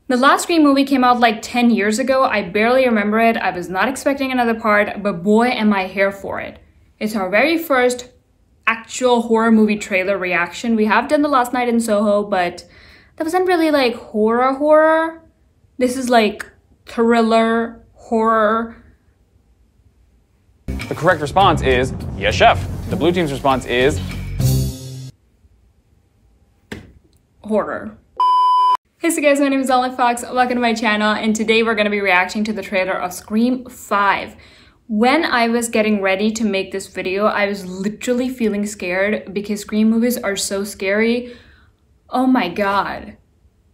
The last Scream movie came out like 10 years ago. I barely remember it. I was not expecting another part, but boy am I here for it. It's our very first actual horror movie trailer reaction. We have done The Last Night in Soho, but that wasn't really like horror. This is like thriller, horror. The correct response is, yes, chef. The blue team's response is... horror. Hey, so guys, my name is Fox. Welcome to my channel, and today we're going to be reacting to the trailer of Scream 5. When I was getting ready to make this video, I was literally feeling scared because Scream movies are so scary. Oh my god.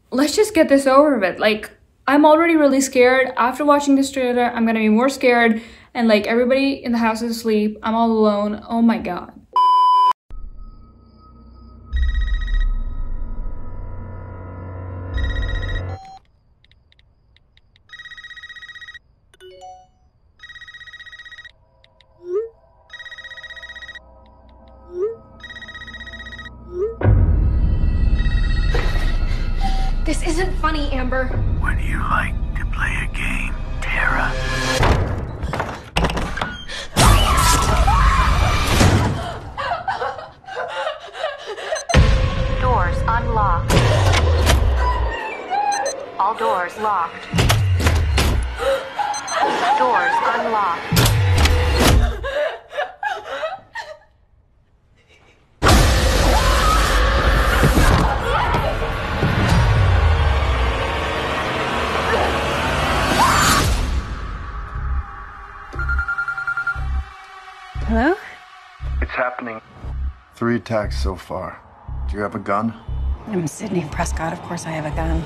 Let's just get this over with. Like, I'm already really scared. After watching this trailer, I'm gonna be more scared, and like everybody in the house is asleep. I'm all alone. Oh my god. This isn't funny, Amber. Would you like to play a game, Tara? Doors unlocked. All doors locked. Doors unlocked. Hello? It's happening. 3 attacks so far. Do you have a gun? I'm Sydney Prescott. Of course I have a gun.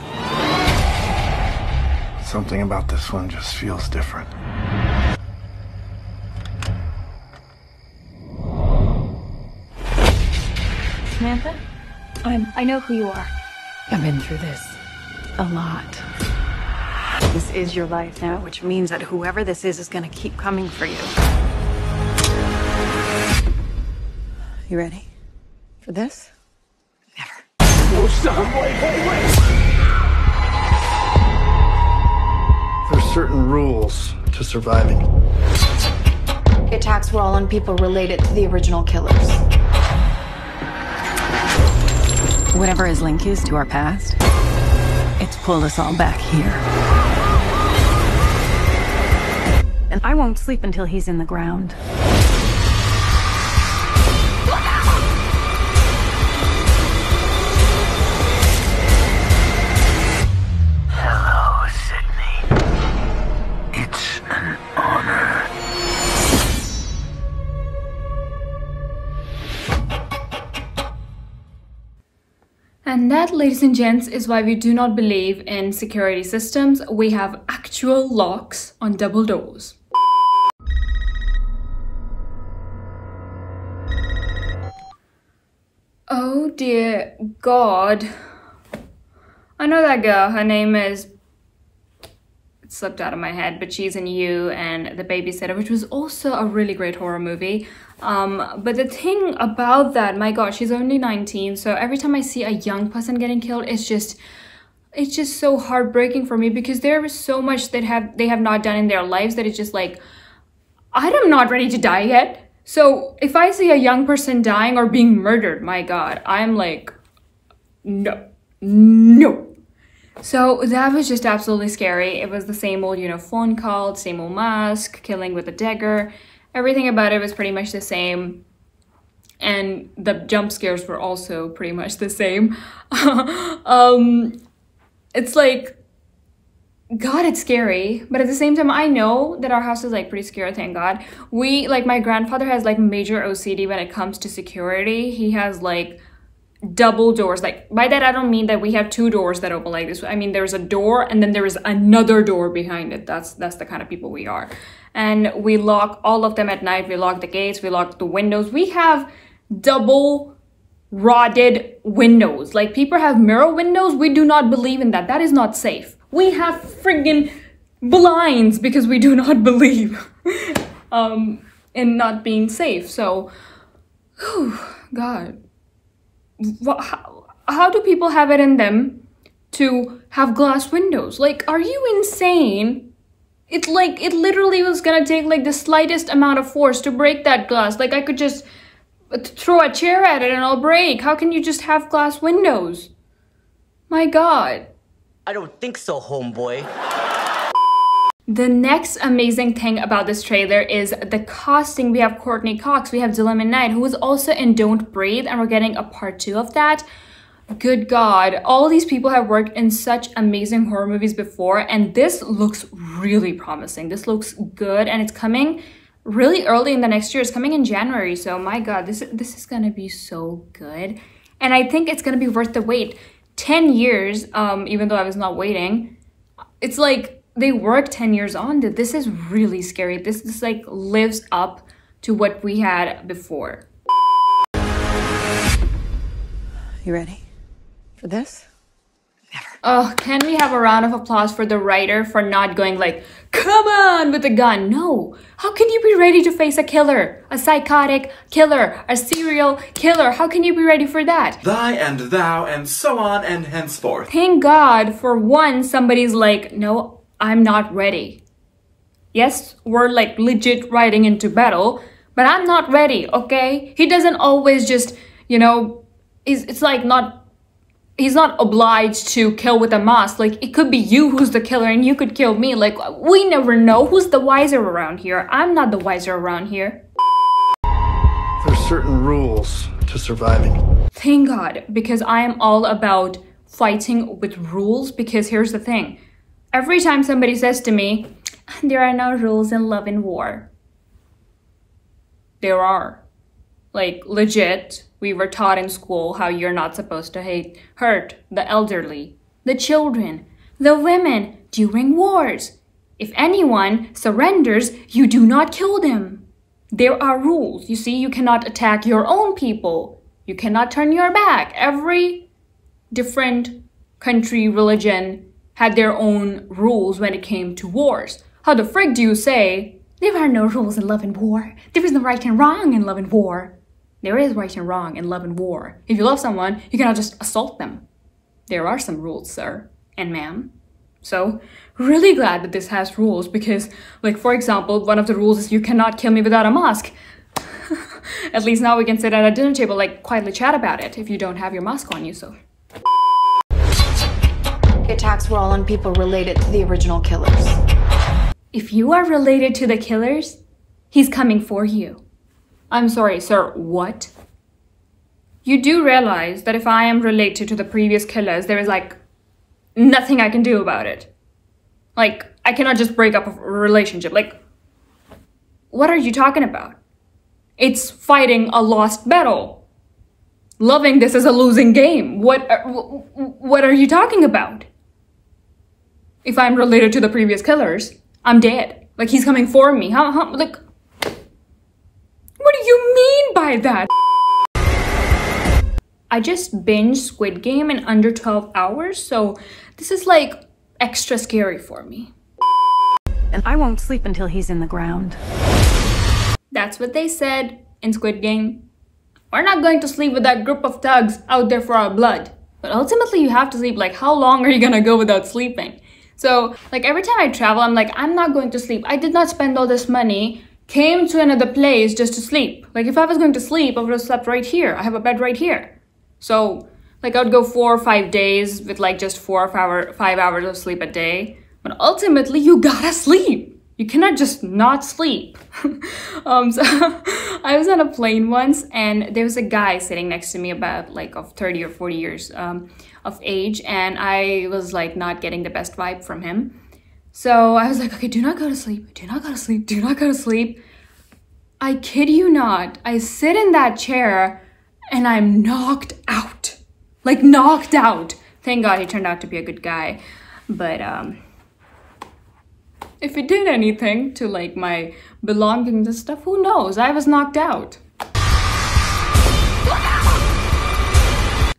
Something about this one just feels different. Samantha? I know who you are. I've been through this a lot. This is your life now, which means that whoever this is gonna keep coming for you. You ready for this? Never. Oh, stop! Wait! There's certain rules to surviving. The attacks were all on people related to the original killers. Whatever his link is to our past, it's pulled us all back here. And I won't sleep until he's in the ground. Hello, Sydney. It's an honor. And that, ladies and gents, is why we do not believe in security systems. We have actual locks on double doors. Oh dear god. I know that girl. Her name is... it slipped out of my head, but she's in You and The Babysitter, which was also a really great horror movie. But the thing about that, my god, she's only 19, so every time I see a young person getting killed, it's just so heartbreaking for me, because there is so much that they have not done in their lives that it's just like, I'm not ready to die yet. So if I see a young person dying or being murdered, my god, I'm like, no. So that was just absolutely scary. It was the same old, you know, phone call, same old mask, killing with a dagger. Everything about it was pretty much the same. And the jump scares were also pretty much the same. It's like, god, it's scary. But at the same time, I know that our house is like pretty scary, thank god. My grandfather has like major OCD when it comes to security. He has like double doors. Like, by that I don't mean that we have 2 doors that open like this. I mean there's a door and then there is another door behind it. That's the kind of people we are. And we lock all of them at night. We lock the gates, we lock the windows. We have double rotted windows. Like, people have mirror windows. We do not believe in that. That is not safe. We have friggin' blinds because we do not believe in not being safe. So, whew, god, how do people have it in them to have glass windows. Like, are you insane? It literally was gonna take like the slightest amount of force to break that glass. Like, I could just throw a chair at it and it'll break. How can you just have glass windows? My God. I don't think so, homeboy. The next amazing thing about this trailer is the casting. We have Courtney Cox, we have Minnette, who was also in Don't Breathe, and we're getting a part 2 of that. Good God, all these people have worked in such amazing horror movies before, and this looks really promising. This looks good, and it's coming really early in the next year. It's coming in January, so my God, this is gonna be so good. And I think it's gonna be worth the wait. 10 years, even though I was not waiting, it's like they worked 10 years on it. This is really scary. This like lives up to what we had before. You ready for this? Oh, can we have a round of applause for the writer for not going like, come on, with a gun? No. How can you be ready to face a killer? A psychotic killer? A serial killer? How can you be ready for that? Thy and thou and so on and henceforth. Thank God for once somebody's like, no, I'm not ready. Yes, we're like legit riding into battle, but I'm not ready, okay? He doesn't always just, you know, it's like he's not obliged to kill with a mask. Like, it could be you who's the killer and you could kill me. Like, we never know who's the wiser around here. I'm not the wiser around here. There's certain rules to surviving. Thank God, because I am all about fighting with rules, because here's the thing. Every time somebody says to me, there are no rules in love and war. There are. Like, legit, we were taught in school how you're not supposed to hurt the elderly, the children, the women during wars. If anyone surrenders, you do not kill them. There are rules. You see, you cannot attack your own people. You cannot turn your back. Every different country, religion had their own rules when it came to wars. How the frig do you say, there are no rules in love and war? There is no right and wrong in love and war. There is right and wrong in love and war. If you love someone, you cannot just assault them. There are some rules, sir and ma'am. So, really glad that this has rules because, like, for example, one of the rules is you cannot kill me without a mask. At least now we can sit at a dinner table, like, quietly chat about it if you don't have your mask on you, so. The attacks were all on people related to the original killers. If you are related to the killers, he's coming for you. I'm sorry, sir, what? You do realize that if I am related to the previous killers, there is like nothing I can do about it. Like, I cannot just break up a relationship. Like, what are you talking about? It's fighting a lost battle. Loving this is a losing game. What are you talking about? If I'm related to the previous killers, I'm dead. Like, he's coming for me. Like, what do you mean by that? I just binged Squid Game in under 12 hours, so this is like extra scary for me. And I won't sleep until he's in the ground. That's what they said in Squid Game. We're not going to sleep with that group of thugs out there for our blood. But ultimately you have to sleep. Like, how long are you gonna go without sleeping? So, like, every time I travel, I'm like, I'm not going to sleep. I did not spend all this money, came to another place just to sleep. Like, if I was going to sleep, I would have slept right here. I have a bed right here. So, like, I would go 4 or 5 days with like just 4 or 5 hours of sleep a day. But ultimately, you gotta sleep. You cannot just not sleep. So I was on a plane once and there was a guy sitting next to me about like of 30 or 40 years of age, and I was like not getting the best vibe from him. So I was like, okay, do not go to sleep, do not go to sleep, do not go to sleep. I kid you not, I sit in that chair and I'm knocked out. Like, knocked out. Thank God he turned out to be a good guy. But if it did anything to like my belongings and stuff, who knows? I was knocked out.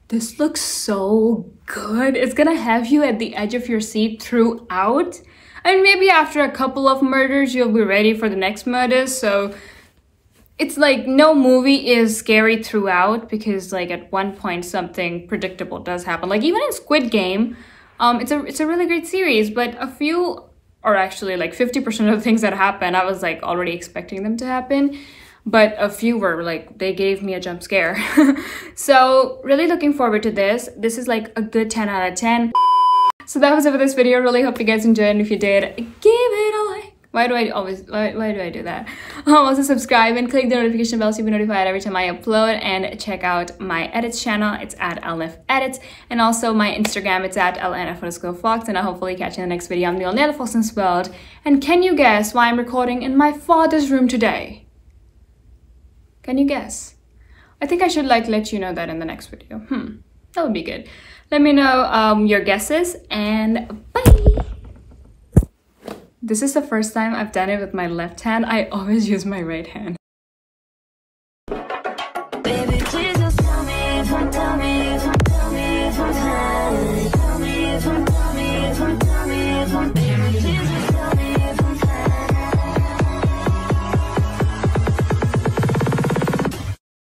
This looks so good. It's gonna have you at the edge of your seat throughout. And maybe after a couple of murders, you'll be ready for the next murders. So it's like no movie is scary throughout because like at one point something predictable does happen. Like even in Squid Game, It's a really great series, but a few, or actually like 50% of the things that happen, I was like already expecting them to happen. But a few were like, they gave me a jump scare. So really looking forward to this. This is like a good 10 out of 10. So that was it for this video. Really hope you guys enjoyed, and if you did, give it a like. Why do I do that? Also subscribe and click the notification bell so you'll be notified every time I upload, and check out my edits channel. It's at LNF Edits, and also my Instagram, it's at LNF_Fox, and I'll hopefully catch you in the next video. I'm the only other Fox in this world. And can you guess why I'm recording in my father's room today? Can you guess? I think I should like let you know that in the next video. That would be good. Let me know your guesses, and bye! This is the first time I've done it with my left hand. I always use my right hand.